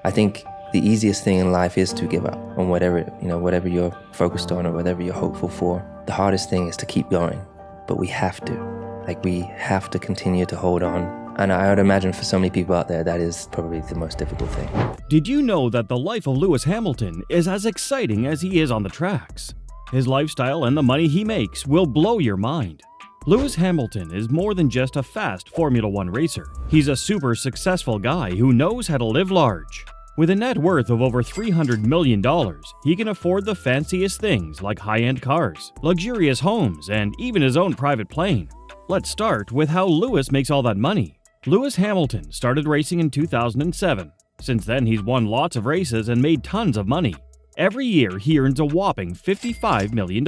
I think the easiest thing in life is to give up on whatever you're focused on or whatever you're hopeful for. The hardest thing is to keep going, but we have to continue to hold on. And I would imagine for so many people out there, that is probably the most difficult thing. Did you know that the life of Lewis Hamilton is as exciting as he is on the tracks? His lifestyle and the money he makes will blow your mind. Lewis Hamilton is more than just a fast Formula One racer. He's a super successful guy who knows how to live large. With a net worth of over $300 million, he can afford the fanciest things like high-end cars, luxurious homes, and even his own private plane. Let's start with how Lewis makes all that money. Lewis Hamilton started racing in 2007. Since then, he's won lots of races and made tons of money. Every year, he earns a whopping $55 million.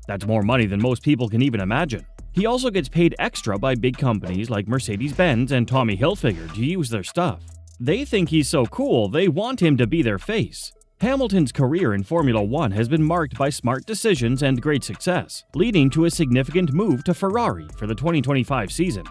That's more money than most people can even imagine. He also gets paid extra by big companies like Mercedes-Benz and Tommy Hilfiger to use their stuff. They think he's so cool, they want him to be their face. Hamilton's career in Formula One has been marked by smart decisions and great success, leading to a significant move to Ferrari for the 2025 season.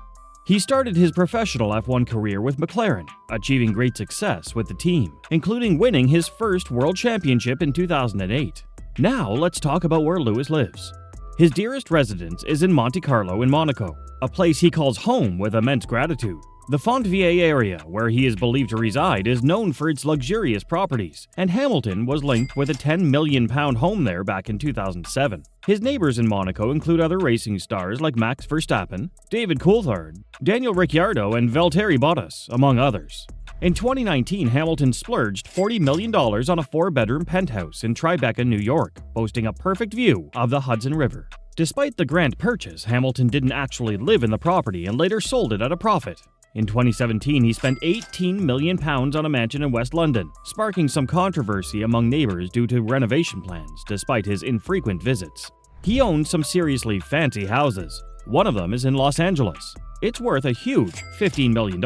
He started his professional F1 career with McLaren, achieving great success with the team, including winning his first World Championship in 2008. Now let's talk about where Lewis lives. His dearest residence is in Monte Carlo in Monaco, a place he calls home with immense gratitude. The Fontvieille area, where he is believed to reside, is known for its luxurious properties, and Hamilton was linked with a £10 million home there back in 2007. His neighbors in Monaco include other racing stars like Max Verstappen, David Coulthard, Daniel Ricciardo, and Valtteri Bottas, among others. In 2019, Hamilton splurged $40 million on a 4-bedroom penthouse in Tribeca, New York, boasting a perfect view of the Hudson River. Despite the grand purchase, Hamilton didn't actually live in the property and later sold it at a profit. In 2017, he spent £18 million on a mansion in West London, sparking some controversy among neighbors due to renovation plans, despite his infrequent visits. He owns some seriously fancy houses. One of them is in Los Angeles. It's worth a huge $15 million.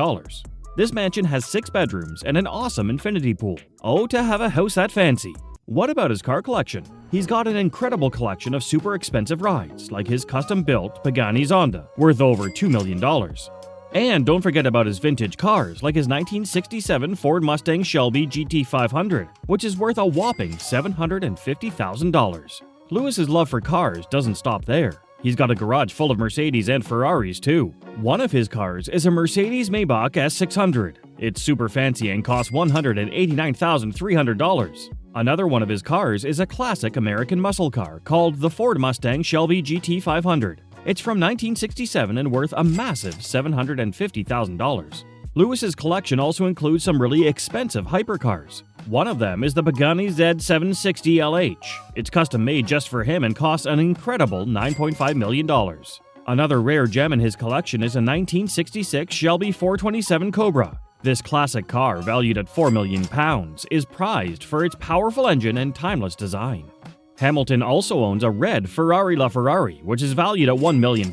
This mansion has 6 bedrooms and an awesome infinity pool. Oh, to have a house that fancy! What about his car collection? He's got an incredible collection of super expensive rides, like his custom-built Pagani Zonda, worth over $2 million. And don't forget about his vintage cars, like his 1967 Ford Mustang Shelby GT500, which is worth a whopping $750,000. Lewis's love for cars doesn't stop there. He's got a garage full of Mercedes and Ferraris too. One of his cars is a Mercedes-Maybach S600. It's super fancy and costs $189,300. Another one of his cars is a classic American muscle car called the Ford Mustang Shelby GT500. It's from 1967 and worth a massive $750,000. Lewis's collection also includes some really expensive hypercars. One of them is the Pagani Z760LH. It's custom made just for him and costs an incredible $9.5 million. Another rare gem in his collection is a 1966 Shelby 427 Cobra. This classic car, valued at £4 million, is prized for its powerful engine and timeless design. Hamilton also owns a red Ferrari LaFerrari, which is valued at £1 million.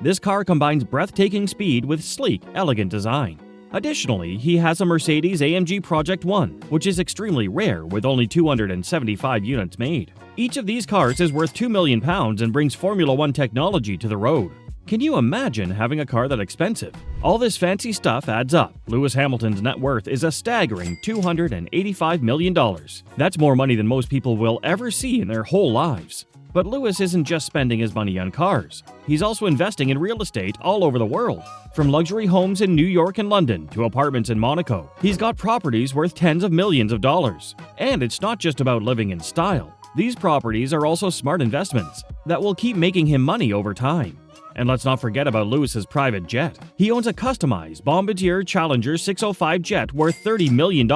This car combines breathtaking speed with sleek, elegant design. Additionally, he has a Mercedes-AMG Project 1, which is extremely rare with only 275 units made. Each of these cars is worth £2 million and brings Formula One technology to the road. Can you imagine having a car that expensive? All this fancy stuff adds up. Lewis Hamilton's net worth is a staggering $285 million. That's more money than most people will ever see in their whole lives. But Lewis isn't just spending his money on cars. He's also investing in real estate all over the world. From luxury homes in New York and London to apartments in Monaco, he's got properties worth tens of millions of dollars. And it's not just about living in style. These properties are also smart investments that will keep making him money over time. And let's not forget about Lewis's private jet. He owns a customized Bombardier Challenger 605 jet worth $30 million.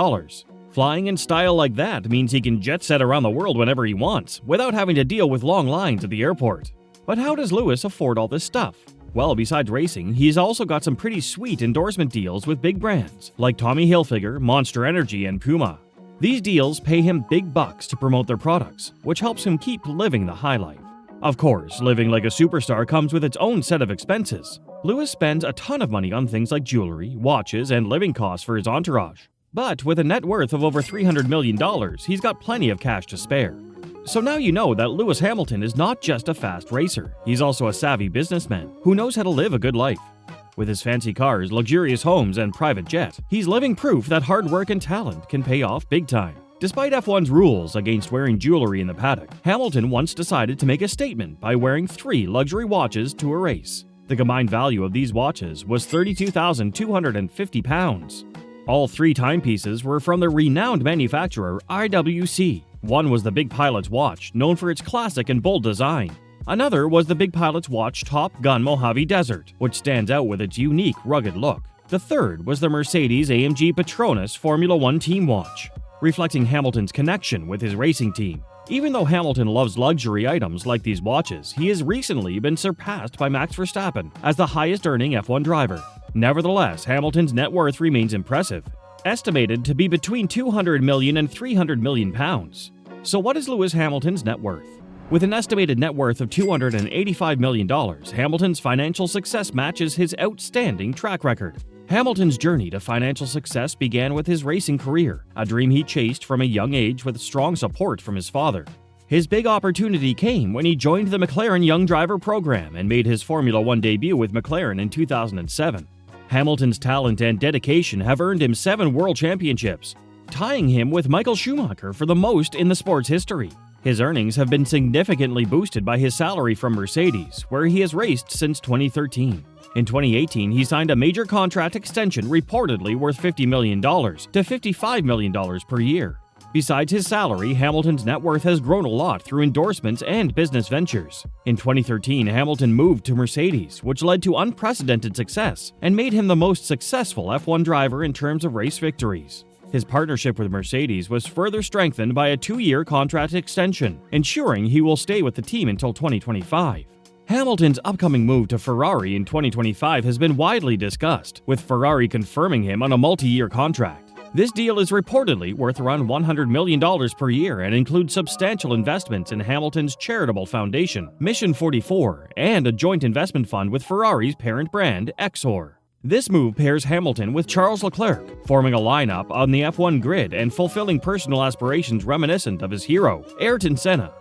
Flying in style like that means he can jet set around the world whenever he wants, without having to deal with long lines at the airport. But how does Lewis afford all this stuff? Well, besides racing, he's also got some pretty sweet endorsement deals with big brands, like Tommy Hilfiger, Monster Energy, and Puma. These deals pay him big bucks to promote their products, which helps him keep living the high life. Of course, living like a superstar comes with its own set of expenses. Lewis spends a ton of money on things like jewelry, watches, and living costs for his entourage. But with a net worth of over $300 million, he's got plenty of cash to spare. So now you know that Lewis Hamilton is not just a fast racer, he's also a savvy businessman who knows how to live a good life. With his fancy cars, luxurious homes, and private jet, he's living proof that hard work and talent can pay off big time. Despite F1's rules against wearing jewelry in the paddock, Hamilton once decided to make a statement by wearing 3 luxury watches to a race. The combined value of these watches was £32,250. All 3 timepieces were from the renowned manufacturer IWC. One was the Big Pilot's watch, known for its classic and bold design. Another was the Big Pilot's watch Top Gun Mojave Desert, which stands out with its unique, rugged look. The third was the Mercedes-AMG Petronas Formula One team watch, reflecting Hamilton's connection with his racing team. Even though Hamilton loves luxury items like these watches, he has recently been surpassed by Max Verstappen as the highest-earning F1 driver. Nevertheless, Hamilton's net worth remains impressive, estimated to be between £200 million and £300 million. So what is Lewis Hamilton's net worth? With an estimated net worth of $285 million, Hamilton's financial success matches his outstanding track record. Hamilton's journey to financial success began with his racing career, a dream he chased from a young age with strong support from his father. His big opportunity came when he joined the McLaren Young Driver program and made his Formula One debut with McLaren in 2007. Hamilton's talent and dedication have earned him 7 world championships, tying him with Michael Schumacher for the most in the sport's history. His earnings have been significantly boosted by his salary from Mercedes, where he has raced since 2013. In 2018, he signed a major contract extension reportedly worth $50 million to $55 million per year. Besides his salary, Hamilton's net worth has grown a lot through endorsements and business ventures. In 2013, Hamilton moved to Mercedes, which led to unprecedented success and made him the most successful F1 driver in terms of race victories. His partnership with Mercedes was further strengthened by a 2-year contract extension, ensuring he will stay with the team until 2025. Hamilton's upcoming move to Ferrari in 2025 has been widely discussed, with Ferrari confirming him on a multi-year contract. This deal is reportedly worth around $100 million per year and includes substantial investments in Hamilton's charitable foundation, Mission 44, and a joint investment fund with Ferrari's parent brand, Exor. This move pairs Hamilton with Charles Leclerc, forming a lineup on the F1 grid and fulfilling personal aspirations reminiscent of his hero, Ayrton Senna.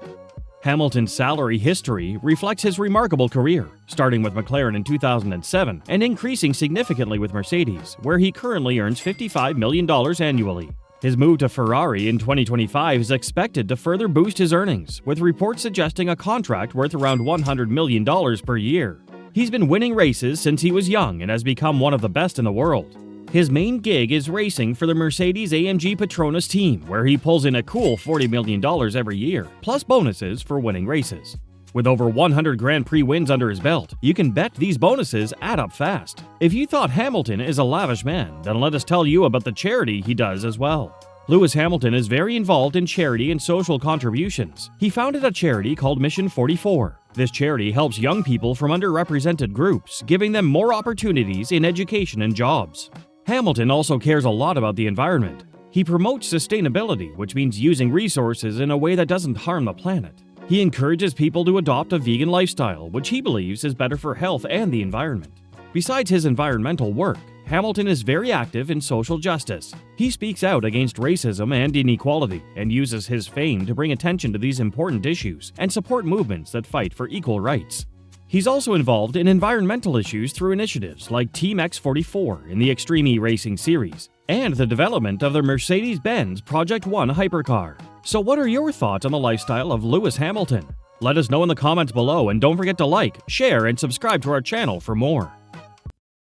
Hamilton's salary history reflects his remarkable career, starting with McLaren in 2007 and increasing significantly with Mercedes, where he currently earns $55 million annually. His move to Ferrari in 2025 is expected to further boost his earnings, with reports suggesting a contract worth around $100 million per year. He's been winning races since he was young and has become one of the best in the world. His main gig is racing for the Mercedes-AMG Petronas team, where he pulls in a cool $40 million every year, plus bonuses for winning races. With over 100 Grand Prix wins under his belt, you can bet these bonuses add up fast. If you thought Hamilton is a lavish man, then let us tell you about the charity he does as well. Lewis Hamilton is very involved in charity and social contributions. He founded a charity called Mission 44. This charity helps young people from underrepresented groups, giving them more opportunities in education and jobs. Hamilton also cares a lot about the environment. He promotes sustainability, which means using resources in a way that doesn't harm the planet. He encourages people to adopt a vegan lifestyle, which he believes is better for health and the environment. Besides his environmental work, Hamilton is very active in social justice. He speaks out against racism and inequality and uses his fame to bring attention to these important issues and support movements that fight for equal rights. He's also involved in environmental issues through initiatives like Team X44 in the Extreme E Racing series and the development of the Mercedes-Benz Project One hypercar. So what are your thoughts on the lifestyle of Lewis Hamilton? Let us know in the comments below, and don't forget to like, share, and subscribe to our channel for more.